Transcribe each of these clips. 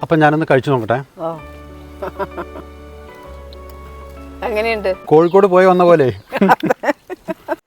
അപ്പം ഞാനൊന്ന് കഴിച്ചു നോക്കട്ടെ. എങ്ങനെയുണ്ട്? കോഴിക്കോട് പോയി വന്ന പോലെ.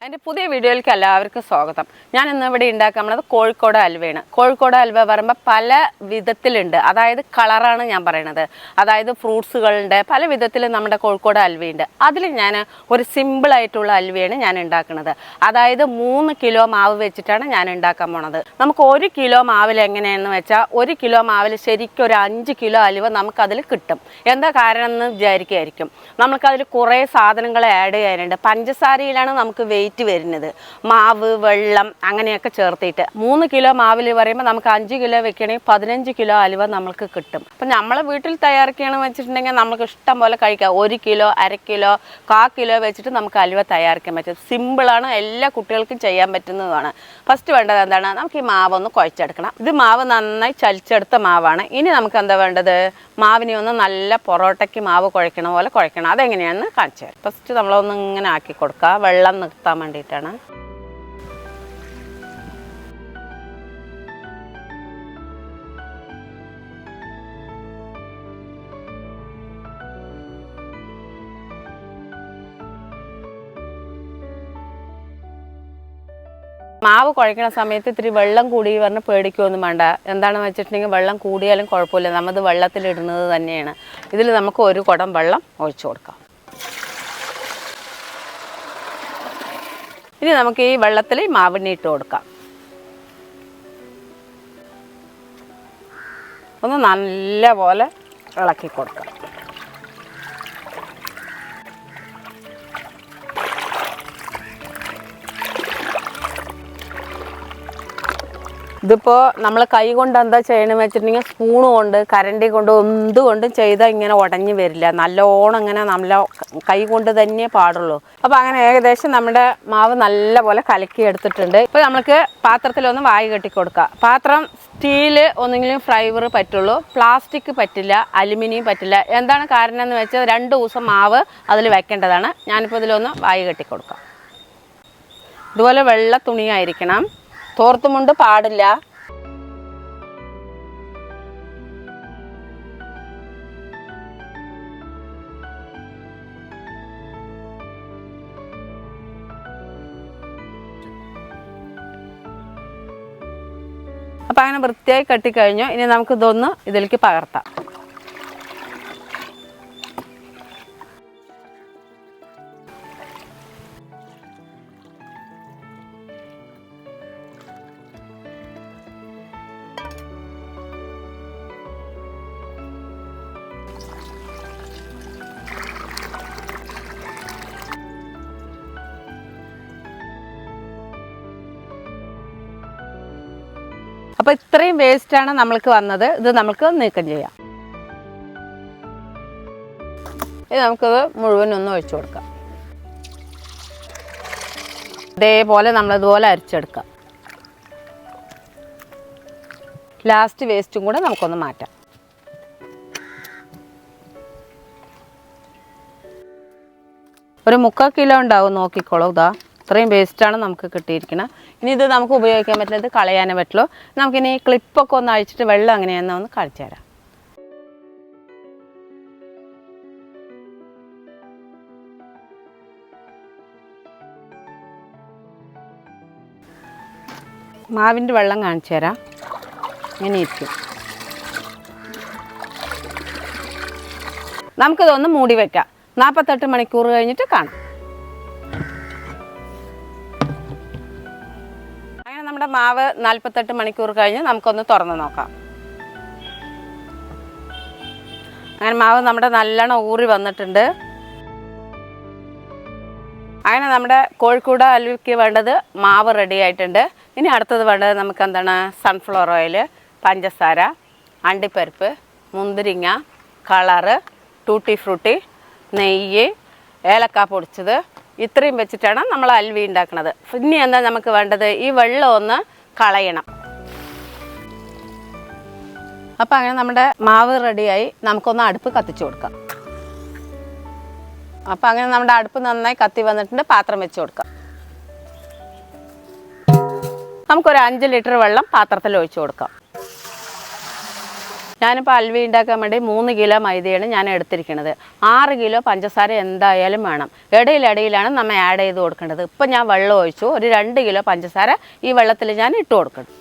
എൻ്റെ പുതിയ വീഡിയോയിലേക്ക് എല്ലാവർക്കും സ്വാഗതം. ഞാൻ ഇന്ന് ഇവിടെ ഉണ്ടാക്കാൻ പോകുന്നത് കോഴിക്കോട് ഹൽവയാണ്. കോഴിക്കോട് ഹൽവ പറയുമ്പോൾ പല വിധത്തിലുണ്ട്. അതായത് കളറാണ് ഞാൻ പറയണത്. അതായത് ഫ്രൂട്ട്സുകളുണ്ട്, പല വിധത്തിൽ നമ്മുടെ കോഴിക്കോട് ഹൽവയുണ്ട്. അതിൽ ഞാൻ ഒരു സിമ്പിളായിട്ടുള്ള ഹൽവയാണ് ഞാൻ ഉണ്ടാക്കുന്നത്. അതായത് 3 കിലോ മാവ് വെച്ചിട്ടാണ് ഞാൻ ഉണ്ടാക്കാൻ പോണത്. നമുക്ക് 1 കിലോ മാവിൽ എങ്ങനെയാണെന്ന് വെച്ചാൽ 1 കിലോ മാവിൽ ശരിക്കും ഒരു 5 കിലോ ഹൽവ നമുക്കതിൽ കിട്ടും. എന്താ കാരണം എന്ന് വിചാരിക്കുമായിരിക്കും. നമുക്കതിൽ കുറേ സാധനങ്ങൾ ആഡ് ചെയ്യാനുണ്ട്. പഞ്ചസാരയിലാണ് നമുക്ക് വെയിറ്റ് വരുന്നത്. മാവ്, വെള്ളം അങ്ങനെയൊക്കെ ചേർത്തിട്ട് 3 കിലോ മാവിൽ പറയുമ്പോൾ നമുക്ക് 5 കിലോ വെക്കണമെങ്കിൽ 15 കിലോ ഹൽവ നമുക്ക് കിട്ടും. അപ്പം നമ്മളെ വീട്ടിൽ തയ്യാറാക്കുകയാണെന്ന് വെച്ചിട്ടുണ്ടെങ്കിൽ നമുക്ക് ഇഷ്ടം പോലെ കഴിക്കാം. 1 കിലോ, 1/2 കിലോ, 1/4 കിലോ വെച്ചിട്ട് നമുക്ക് ഹൽവ തയ്യാറാക്കാൻ പറ്റും. സിമ്പിളാണ്, എല്ലാ കുട്ടികൾക്കും ചെയ്യാൻ പറ്റുന്നതാണ്. ഫസ്റ്റ് വേണ്ടത് എന്താണ്? നമുക്ക് ഈ മാവ് ഒന്ന് കുഴച്ചെടുക്കണം. ഇത് മാവ് നന്നായി ചലിച്ചെടുത്ത മാവാണ്. ഇനി നമുക്ക് എന്താ വേണ്ടത്? മാവിനെ ഒന്ന് നല്ല പൊറോട്ടയ്ക്ക് മാവ് കുഴക്കണ പോലെ കുഴക്കണം. അതെങ്ങനെയാണെന്ന് കാണിച്ചു തരാം. ഫസ്റ്റ് നമ്മളൊന്ന് ഇങ്ങനെ ആക്കി കൊടുക്കുക, വെള്ളം നിർത്താൻ വേണ്ടിയിട്ടാണ്. മാവ് കുഴക്കണ സമയത്ത് ഇത്തിരി വെള്ളം കൂടി പറഞ്ഞ് പേടിക്കുകയൊന്നും വേണ്ട. എന്താണെന്ന് വെച്ചിട്ടുണ്ടെങ്കിൽ വെള്ളം കൂടിയാലും കുഴപ്പമില്ല, നമ്മത് വെള്ളത്തിലിടുന്നത് തന്നെയാണ്. ഇതിൽ നമുക്ക് 1 കുടം വെള്ളം ഒഴിച്ചു കൊടുക്കാം. ഇനി നമുക്ക് ഈ വെള്ളത്തിൽ മാവിനെ ഇട്ട് കൊടുക്കാം. ഒന്ന് നല്ല പോലെ ഇളക്കി കൊടുക്കാം. ഇതിപ്പോൾ നമ്മൾ കൈ കൊണ്ട് എന്താ ചെയ്യണമെന്ന് വെച്ചിട്ടുണ്ടെങ്കിൽ സ്പൂണ് കൊണ്ട്, കരണ്ടി കൊണ്ട്, എന്തുകൊണ്ടും ചെയ്താൽ ഇങ്ങനെ ഉടഞ്ഞു വരില്ല. നല്ലോണം ഇങ്ങനെ നല്ല കൈ കൊണ്ട് തന്നെ പാടുള്ളൂ. അപ്പോൾ അങ്ങനെ ഏകദേശം നമ്മുടെ മാവ് നല്ല പോലെ കലക്കി എടുത്തിട്ടുണ്ട്. ഇപ്പോൾ നമുക്ക് പാത്രത്തിലൊന്ന് വായ് കെട്ടി കൊടുക്കുക. പാത്രം സ്റ്റീല് ഒന്നെങ്കിലും ഫൈബർ പറ്റുള്ളൂ, പ്ലാസ്റ്റിക് പറ്റില്ല, അലുമിനിയം പറ്റില്ല. എന്താണ് കാരണം എന്ന് വെച്ചാൽ 2 ദിവസം മാവ് അതിൽ വെക്കേണ്ടതാണ്. ഞാനിപ്പോൾ ഇതിലൊന്ന് വായ് കെട്ടി കൊടുക്കാം. ഇതുപോലെ വെള്ള തുണിയായിരിക്കണം, തോർത്തുമുണ്ട് പാടില്ല. അപ്പം അങ്ങനെ വൃത്തിയായി കെട്ടിക്കഴിഞ്ഞു. ഇനി നമുക്ക് ഇതൊന്ന് ഇതിലേക്ക് പകർത്താം. അപ്പോൾ ഇത്രയും വേസ്റ്റാണ് നമ്മൾക്ക് വന്നത്. ഇത് നമുക്ക് നീക്കം ചെയ്യാം. ഇത് നമുക്കത് മുഴുവനൊന്ന് ഒഴിച്ചു കൊടുക്കാം. ഇതേപോലെ നമ്മളിതുപോലെ അരിച്ചെടുക്കാം. ലാസ്റ്റ് വേസ്റ്റും കൂടെ നമുക്കൊന്ന് മാറ്റാം. ഒരു 3/4 കിലോ ഉണ്ടാവും, നോക്കിക്കോളൂ. ഇതാ ഇത്രയും വേസ്റ്റാണ് നമുക്ക് കിട്ടിയിരിക്കുന്നത്. ഇനി ഇത് നമുക്ക് ഉപയോഗിക്കാൻ പറ്റില്ല, ഇത് കളയാനേ പറ്റുള്ളൂ. നമുക്കിനി ക്ലിപ്പൊക്കെ ഒന്ന് അഴിച്ചിട്ട് വെള്ളം എങ്ങനെയാണെന്ന് ഒന്ന് കാണിച്ചു തരാം. മാവിൻ്റെ വെള്ളം കാണിച്ചു തരാം. ഇങ്ങനെ ഇരിക്കും. നമുക്കിതൊന്ന് മൂടി വയ്ക്കാം. 48 മണിക്കൂർ കഴിഞ്ഞിട്ട് കാണാം. അങ്ങനെ നമ്മുടെ മാവ് 48 മണിക്കൂർ കഴിഞ്ഞ് നമുക്കൊന്ന് തുറന്ന് നോക്കാം. അങ്ങനെ മാവ് നമ്മുടെ നല്ലോണം ഊറി വന്നിട്ടുണ്ട്. അങ്ങനെ നമ്മുടെ കോഴിക്കോട് ഹൽവയ്ക്ക് വേണ്ടത് മാവ് റെഡി ആയിട്ടുണ്ട്. ഇനി അടുത്തത് വേണ്ടത് നമുക്ക് എന്താണ്? സൺഫ്ലവർ ഓയിൽ, പഞ്ചസാര, അണ്ടിപ്പരിപ്പ്, മുന്തിരിങ്ങ, കളറ്, ടൂട്ടി ഫ്രൂട്ടി, നെയ്യ്, ഏലക്ക പൊടിച്ചത്, ഇത്രയും വെച്ചിട്ടാണ് നമ്മൾ ഹൽവ ഉണ്ടാക്കുന്നത്. ഇനി എന്താ നമുക്ക് വേണ്ടത്? ഈ വെള്ളം ഒന്ന് കളയണം. അപ്പം അങ്ങനെ നമ്മുടെ മാവ് റെഡിയായി. നമുക്കൊന്ന് അടുപ്പ് കത്തിച്ചു കൊടുക്കാം. അപ്പം അങ്ങനെ നമ്മുടെ അടുപ്പ് നന്നായി കത്തി വന്നിട്ടുണ്ട്. പാത്രം വെച്ച് കൊടുക്കാം. നമുക്കൊരു 5 ലിറ്റർ വെള്ളം പാത്രത്തിൽ ഒഴിച്ചു കൊടുക്കാം. ഞാനിപ്പോൾ അൽവ ഉണ്ടാക്കാൻ വേണ്ടി 3 കിലോ മൈദയാണ് ഞാൻ എടുത്തിരിക്കുന്നത്. 6 കിലോ പഞ്ചസാര എന്തായാലും വേണം. ഇടയിലിടയിലാണ് നമ്മൾ ആഡ് ചെയ്ത് കൊടുക്കേണ്ടത്. ഇപ്പം ഞാൻ വെള്ളം ഒഴിച്ചു. ഒരു 2 കിലോ പഞ്ചസാര ഈ വെള്ളത്തിൽ ഞാൻ ഇട്ട് കൊടുക്കണം.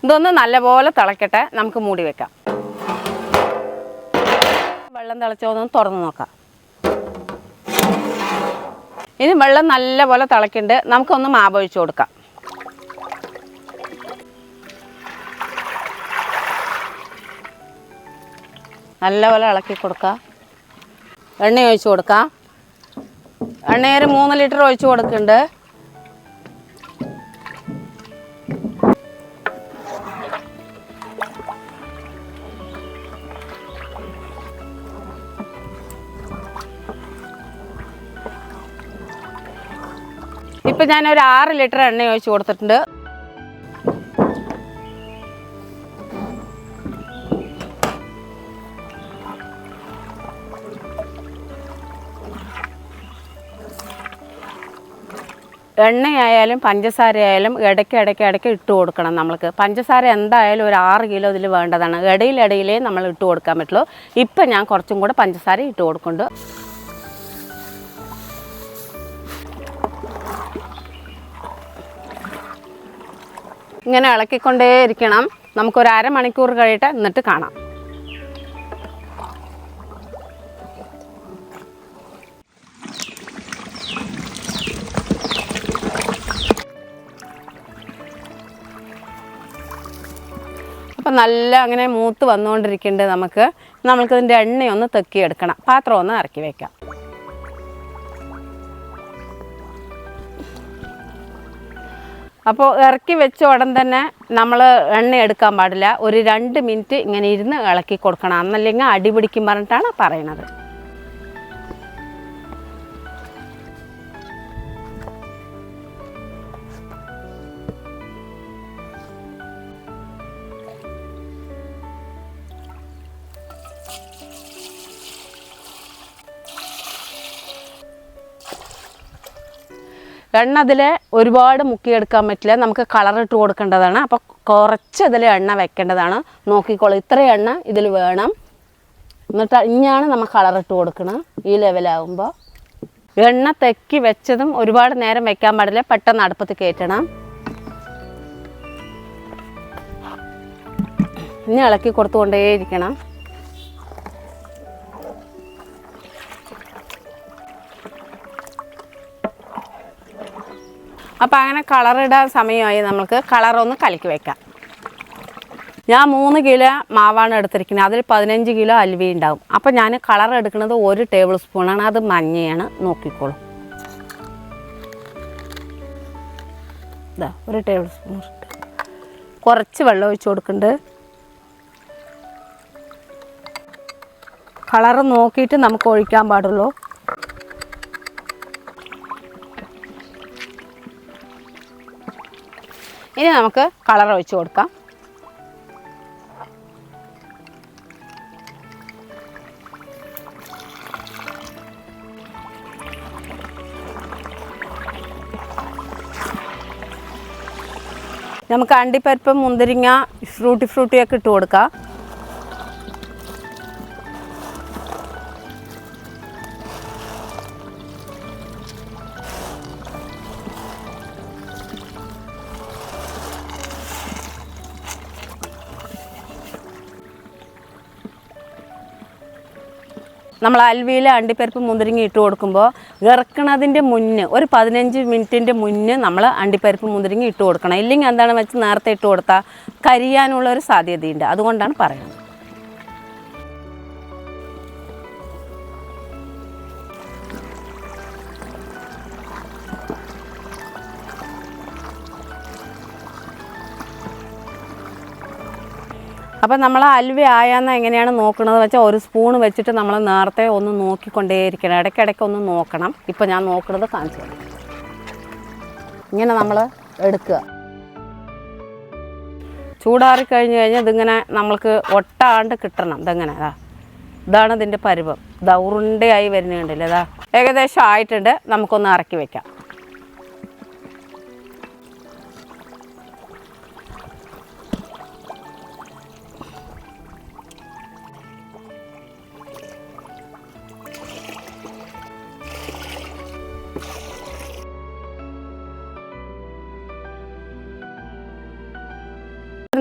ഇതൊന്ന് നല്ലപോലെ തിളക്കട്ടെ, നമുക്ക് മൂടി വെക്കാം. വെള്ളം തിളച്ചോന്ന് തുറന്ന് നോക്കാം. ഇനി വെള്ളം നല്ലപോലെ തിളക്കുന്നുണ്ട്. നമുക്കൊന്ന് മാവ് ഒഴിച്ച് കൊടുക്കാം. നല്ലപോലെ ഇളക്കി കൊടുക്കാം. എണ്ണ ഒഴിച്ച് കൊടുക്കാം. എണ്ണയൊരു 3 ലിറ്റർ ഒഴിച്ച് കൊടുക്കുന്നുണ്ട്. ഇപ്പം ഞാനൊരു 6 ലിറ്റർ എണ്ണ ഒഴിച്ച് കൊടുത്തിട്ടുണ്ട്. എണ്ണയായാലും പഞ്ചസാര ആയാലും ഇടയ്ക്ക് ഇട്ട് കൊടുക്കണം. നമ്മൾക്ക് പഞ്ചസാര എന്തായാലും ഒരു 6 കിലോ ഇതിൽ വേണ്ടതാണ്. ഇടയിലിടയിലേ നമ്മൾ ഇട്ട് കൊടുക്കാൻ പറ്റുള്ളൂ. ഇപ്പം ഞാൻ കുറച്ചും കൂടെ പഞ്ചസാര ഇട്ട് കൊടുക്കുന്നുണ്ട്. ഇങ്ങനെ ഇളക്കിക്കൊണ്ടേ ഇരിക്കണം. നമുക്കൊരു അരമണിക്കൂർ കഴിയട്ടെ, എന്നിട്ട് കാണാം. അപ്പം നല്ല അങ്ങനെ മൂത്ത് വന്നുകൊണ്ടിരിക്കുന്നുണ്ട്. നമുക്കിതിൻ്റെ എണ്ണയൊന്ന് തെക്കിയെടുക്കണം. പാത്രം ഒന്ന് ഇറക്കി വയ്ക്കാം. അപ്പോൾ ഇറക്കി വെച്ച ഉടൻ തന്നെ നമ്മൾ എണ്ണ എടുക്കാൻ പാടില്ല. ഒരു 2 മിനിറ്റ് ഇങ്ങനെ ഇരുന്ന് ഇളക്കി കൊടുക്കണം. എന്നല്ലെങ്കിൽ അടി പിടിക്കും പറഞ്ഞിട്ടാണ് പറയണത്. എണ്ണ അതിൽ ഒരുപാട് മുക്കിയെടുക്കാൻ പറ്റില്ല. നമുക്ക് കളറിട്ട് കൊടുക്കേണ്ടതാണ്. അപ്പോൾ കുറച്ച് ഇതിൽ എണ്ണ വെക്കേണ്ടതാണ്. നോക്കിക്കോളൂ, ഇത്ര എണ്ണ ഇതിൽ വേണം. എന്നിട്ട് ഇനിയാണ് നമ്മൾ കളറിട്ട് കൊടുക്കണം. ഈ ലെവലാകുമ്പോൾ എണ്ണ തെക്കി വെച്ചതും ഒരുപാട് നേരം വെക്കാൻ പാടില്ല. പെട്ടെന്ന് അടുപ്പത്ത് കയറ്റണം. ഇനി ഇളക്കി കൊടുത്തുകൊണ്ടേയിരിക്കണം. അപ്പോൾ അങ്ങനെ കളറിടാൻ സമയമായി. നമുക്ക് കളറൊന്ന് കലക്കി വെക്കാം. ഞാൻ 3 കിലോ മാവാണ് എടുത്തിരിക്കുന്നത്. അതിൽ 15 കിലോ അൽവ ഉണ്ടാവും. അപ്പോൾ ഞാൻ കളർ എടുക്കുന്നത് 1 ടേബിൾ സ്പൂണാണ്. അത് മഞ്ഞയാണ്. നോക്കിക്കോളൂ, ഇതാ 1 ടേബിൾ സ്പൂൺ. കുറച്ച് വെള്ളം ഒഴിച്ച് കൊടുക്കുന്നുണ്ട്. കളറ് നോക്കിയിട്ട് നമുക്ക് ഒഴിക്കാൻ പാടുള്ളൂ. ഇനി നമുക്ക് കളർ ഒഴിച്ച് കൊടുക്കാം. നമുക്ക് അണ്ടിപ്പരിപ്പ്, മുന്തിരിങ്ങ, ഫ്രൂട്ടിയൊക്കെ ഇട്ട് കൊടുക്കാം. നമ്മൾ അൽവയിൽ അണ്ടിപ്പരിപ്പ്, മുന്തിരിങ്ങ ഇട്ട് കൊടുക്കുമ്പോൾ ഇറക്കണതിൻ്റെ മുന്നേ ഒരു 15 മിനിറ്റിൻ്റെ മുന്നേ നമ്മൾ അണ്ടിപ്പരിപ്പ്, മുന്തിരിങ്ങ ഇട്ട് കൊടുക്കണം. ഇല്ലെങ്കിൽ എന്താണെന്ന് വെച്ച് നേരത്തെ ഇട്ട് കൊടുത്താൽ കരിയാനുള്ളൊരു സാധ്യതയുണ്ട്. അതുകൊണ്ടാണ് പറയുന്നത്. അപ്പം നമ്മൾ അൽവ ആയാന്ന് എങ്ങനെയാണ് നോക്കണത് വെച്ചാൽ 1 സ്പൂൺ വെച്ചിട്ട് നമ്മൾ നേരത്തെ ഒന്ന് നോക്കിക്കൊണ്ടേയിരിക്കണം. ഇടയ്ക്കിടയ്ക്ക് ഒന്ന് നോക്കണം. ഇപ്പം ഞാൻ നോക്കുന്നത് കാണിച്ചു തരാം. ഇങ്ങനെ നമ്മൾ എടുക്കുക. ചൂടാറി കഴിഞ്ഞ് കഴിഞ്ഞാൽ ഇതിങ്ങനെ നമ്മൾക്ക് ഒട്ടാണ്ട് കിട്ടണം. ഇതെങ്ങനെ ഇതാണ് ഇതിൻ്റെ പരുവം. ഇതാ ഉരുണ്ടയായി വരുന്നുണ്ടല്ലോ. ഇതാ ഏകദേശം ആയിട്ടുണ്ട്. നമുക്കൊന്ന് ഇറക്കി വയ്ക്കാം.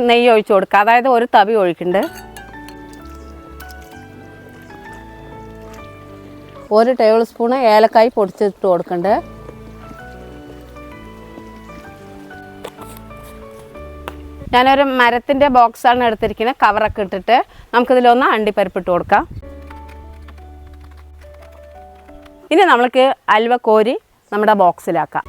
നെയ്യ് ഒഴിച്ചു കൊടുക്കുക. അതായത് ഒരു തവി ഒഴിക്കുന്നുണ്ട്. 1 ടേബിൾ സ്പൂണ് ഏലക്കായ് പൊടിച്ചിട്ട് കൊടുക്കുന്നുണ്ട്. ഞാനൊരു മരത്തിൻ്റെ ബോക്സാണ് എടുത്തിരിക്കുന്നത്. കവറൊക്കെ ഇട്ടിട്ട് നമുക്കിതിലൊന്ന് അണ്ടിപ്പരിപ്പിട്ട് കൊടുക്കാം. ഇനി നമ്മൾക്ക് അൽവ കോരി നമ്മുടെ ബോക്സിലാക്കാം.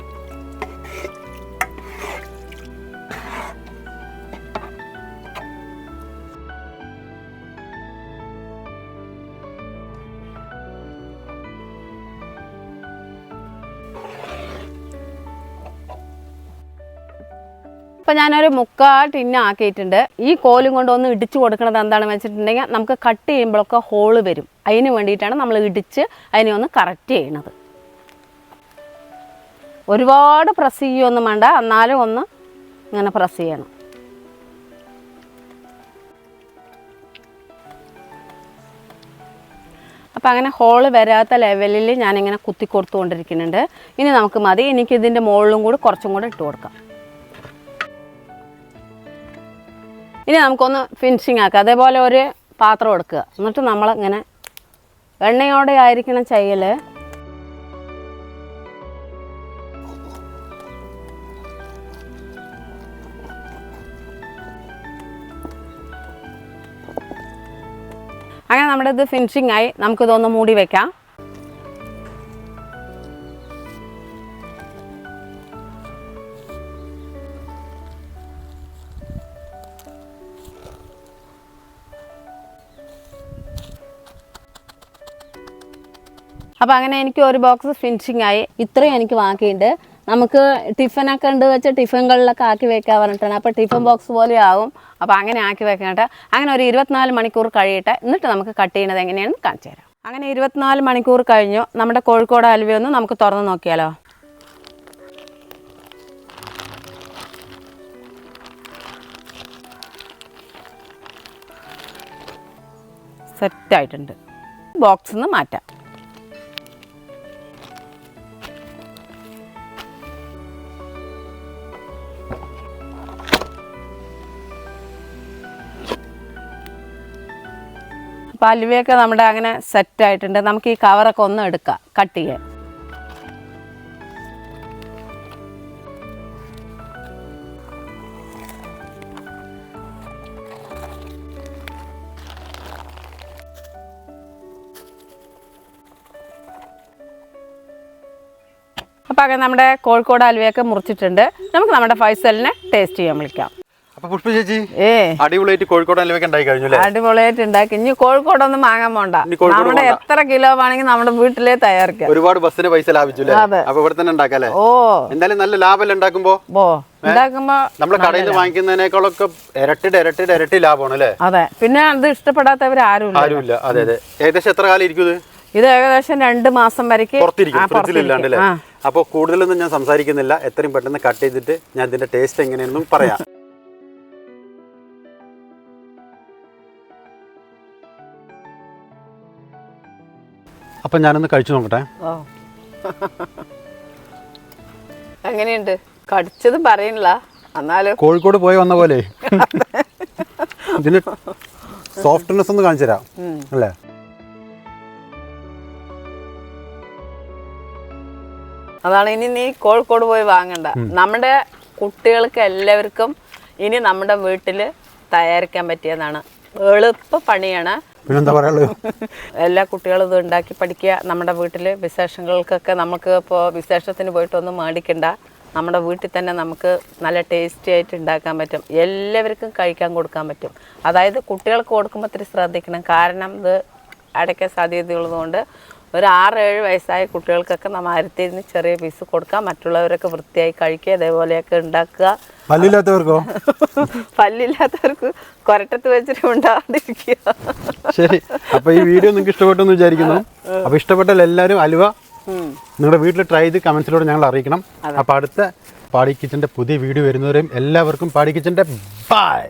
ഇപ്പം ഞാനൊരു 3/4 ടിന്ന് ആക്കിയിട്ടുണ്ട്. ഈ കോലും കൊണ്ടൊന്ന് ഇടിച്ചു കൊടുക്കുന്നത് എന്താണെന്ന് വെച്ചിട്ടുണ്ടെങ്കിൽ നമുക്ക് കട്ട് ചെയ്യുമ്പോഴൊക്കെ ഹോള് വരും. അതിന് വേണ്ടിയിട്ടാണ് നമ്മൾ ഇടിച്ച് അതിനെ ഒന്ന് കറക്റ്റ് ചെയ്യണത്. ഒരുപാട് പ്രസ് ചെയ്യൊന്നും വേണ്ട, എന്നാലും ഒന്ന് ഇങ്ങനെ പ്രസ് ചെയ്യണം. അപ്പം അങ്ങനെ ഹോള് വരാത്ത ലെവലിൽ ഞാനിങ്ങനെ കുത്തി കൊടുത്തുകൊണ്ടിരിക്കുന്നുണ്ട്. ഇനി നമുക്ക് മതി. എനിക്കിതിൻ്റെ മുകളിലും കൂടി കുറച്ചും കൂടെ ഇട്ട് കൊടുക്കാം. ഇനി നമുക്കൊന്ന് ഫിനിഷിങ് ആക്കാം. അതേപോലെ ഒരു പാത്രം എടുക്കുക. എന്നിട്ട് നമ്മളിങ്ങനെ എണ്ണയോടെ ആയിരിക്കണം ചെയ്യൽ. അങ്ങനെ നമ്മുടെ ഇത് ഫിനിഷിങ് ആയി. നമുക്കിതൊന്ന് മൂടി വയ്ക്കാം. അപ്പോൾ അങ്ങനെ എനിക്ക് ഒരു ബോക്സ് ഫിനിഷിങ് ആയി. ഇത്രയും എനിക്ക് ബാക്കിയുണ്ട്. നമുക്ക് ടിഫിനൊക്കെ ഉണ്ട് വെച്ച് ടിഫിനുകളിലൊക്കെ ആക്കി വെക്കാൻ പറഞ്ഞിട്ടാണ്. അപ്പോൾ ടിഫിൻ ബോക്സ് പോലെ ആവും. അപ്പോൾ അങ്ങനെ ആക്കി വെക്കട്ടെ. അങ്ങനെ ഒരു 24 മണിക്കൂർ കഴിയട്ടെ. എന്നിട്ട് നമുക്ക് കട്ട് ചെയ്യുന്നത് എങ്ങനെയാണെന്ന് കാണിച്ചു തരാം. അങ്ങനെ 24 മണിക്കൂർ കഴിഞ്ഞു. നമ്മുടെ കോഴിക്കോട് ഹൽവയൊന്ന് നമുക്ക് തുറന്ന് നോക്കിയാലോ. സെറ്റായിട്ടുണ്ട്. ബോക്സിൽ നിന്ന് മാറ്റാം. അപ്പോൾ അലുവയൊക്കെ നമ്മുടെ അങ്ങനെ സെറ്റായിട്ടുണ്ട്. നമുക്ക് ഈ കവറൊക്കെ ഒന്ന് എടുക്കാം കട്ട് ചെയ്യാൻ. അപ്പോൾ അങ്ങനെ നമ്മുടെ കോഴിക്കോട് ഹൽവയൊക്കെ മുറിച്ചിട്ടുണ്ട്. നമുക്ക് നമ്മുടെ ഫൈസലിനെ ടേസ്റ്റ് ചെയ്യാൻ വിളിക്കാം. അപ്പൊ പുഷ്പ ചേച്ചി അടിപൊളിയായിട്ട് കോഴിക്കോട് ഹൽവയൊക്കെ ഉണ്ടായി കഴിഞ്ഞു അല്ലേ? അടിപൊളിയായിട്ട് ഉണ്ടാക്കി. ഇനി കോഴിക്കോടൊന്നും വാങ്ങാൻ പോണ്ട. നമ്മുടെ എത്ര കിലോ വേണമെങ്കിൽ നമ്മുടെ വീട്ടിലേ തയ്യാറാക്കാം. ഒരുപാട് ബസ്സിന് പൈസ ലാഭിച്ചു. അപ്പൊ ഇവിടെ തന്നെ ഉണ്ടാക്കാം. ഓ, എന്തായാലും നല്ല ലാഭം ഉണ്ടാക്കുമ്പോ നമ്മള് കടയിൽ നിന്ന് വാങ്ങിക്കുന്നതിനേക്കാളൊക്കെ ഇരട്ടി ലാഭമാണ് അല്ലേ? അതെ. പിന്നെ അത് ഇഷ്ടപ്പെടാത്തവർ ആരുമില്ല. അതെ അതെ. ഏകദേശം എത്ര കാലം ഇരിക്കും ഇത്? ഏകദേശം 2 മാസം വരയ്ക്ക് പുറത്തിരിക്കും. അപ്പോൾ കൂടുതലൊന്നും ഞാൻ സംസാരിക്കുന്നില്ല. എത്രയും പെട്ടെന്ന് കട്ട് ചെയ്തിട്ട് ഞാൻ ഇതിന്റെ ടേസ്റ്റ് എങ്ങനെയാണെന്നും പറയാം. അപ്പം ഞാനൊന്ന് കഴിച്ചു നോക്കട്ടെ. എങ്ങനെയുണ്ട്? കടിച്ചതും പറയണില്ല, എന്നാലും കോഴിക്കോട് പോയി വന്ന പോലെ ഇതിന് സോഫ്റ്റ്നെസ് ഒന്ന് കാണിച്ചു തരാം അല്ലേ? അതാണ്. ഇനി നീ കോഴിക്കോട് പോയി വാങ്ങണ്ട. നമ്മുടെ കുട്ടികൾക്ക് എല്ലാവർക്കും ഇനി നമ്മുടെ വീട്ടിൽ തയ്യാറാക്കാൻ പറ്റിയതാണ്. എളുപ്പ പണിയാണ്. പിന്നെന്താ പറയുള്ളൂ, എല്ലാ കുട്ടികളും ഇത് ഉണ്ടാക്കി പഠിക്കുക. നമ്മുടെ വീട്ടിൽ വിശേഷങ്ങൾക്കൊക്കെ നമുക്ക് ഇപ്പോൾ വിശേഷത്തിന് പോയിട്ടൊന്നും മേടിക്കണ്ട. നമ്മുടെ വീട്ടിൽ തന്നെ നമുക്ക് നല്ല ടേസ്റ്റി ആയിട്ട് ഉണ്ടാക്കാൻ പറ്റും. എല്ലാവർക്കും കഴിക്കാൻ കൊടുക്കാൻ പറ്റും. അതായത് കുട്ടികൾക്ക് കൊടുക്കുമ്പോൾ ഇത്തിരി ശ്രദ്ധിക്കണം. കാരണം ഇത് അടയ്ക്കാൻ സാധ്യതയുള്ളതുകൊണ്ട് ഒരു 6-7 വയസ്സായ കുട്ടികൾക്കൊക്കെ നമ്മൾ അരത്തിരുന്ന് ചെറിയ പീസ് കൊടുക്കാം. മറ്റുള്ളവരൊക്കെ വൃത്തിയായി കഴിക്കുക. അതേപോലെയൊക്കെ ഉണ്ടാക്കുക. പല്ലില്ലാത്തവർക്കോ? പല്ലില്ലാത്തവർക്ക് കൊരട്ടത്ത് വെച്ചിട്ട് ഉണ്ടാകാതിരിക്കുക. ശരി. അപ്പൊ ഈ വീഡിയോ നിങ്ങൾക്ക് ഇഷ്ടപ്പെട്ടെന്ന് വിചാരിക്കുന്നു. അപ്പൊ ഇഷ്ടപ്പെട്ടാൽ എല്ലാവരും അലുവ നിങ്ങളുടെ വീട്ടിൽ ട്രൈ ചെയ്ത് കമന്റ്സിലൂടെ ഞങ്ങൾ അറിയിക്കണം. അപ്പൊ അടുത്ത പാടി കിച്ചന്റെ പുതിയ വീഡിയോ വരുന്നവരെയും എല്ലാവർക്കും പാടി കിച്ചന്റെ ബൈ.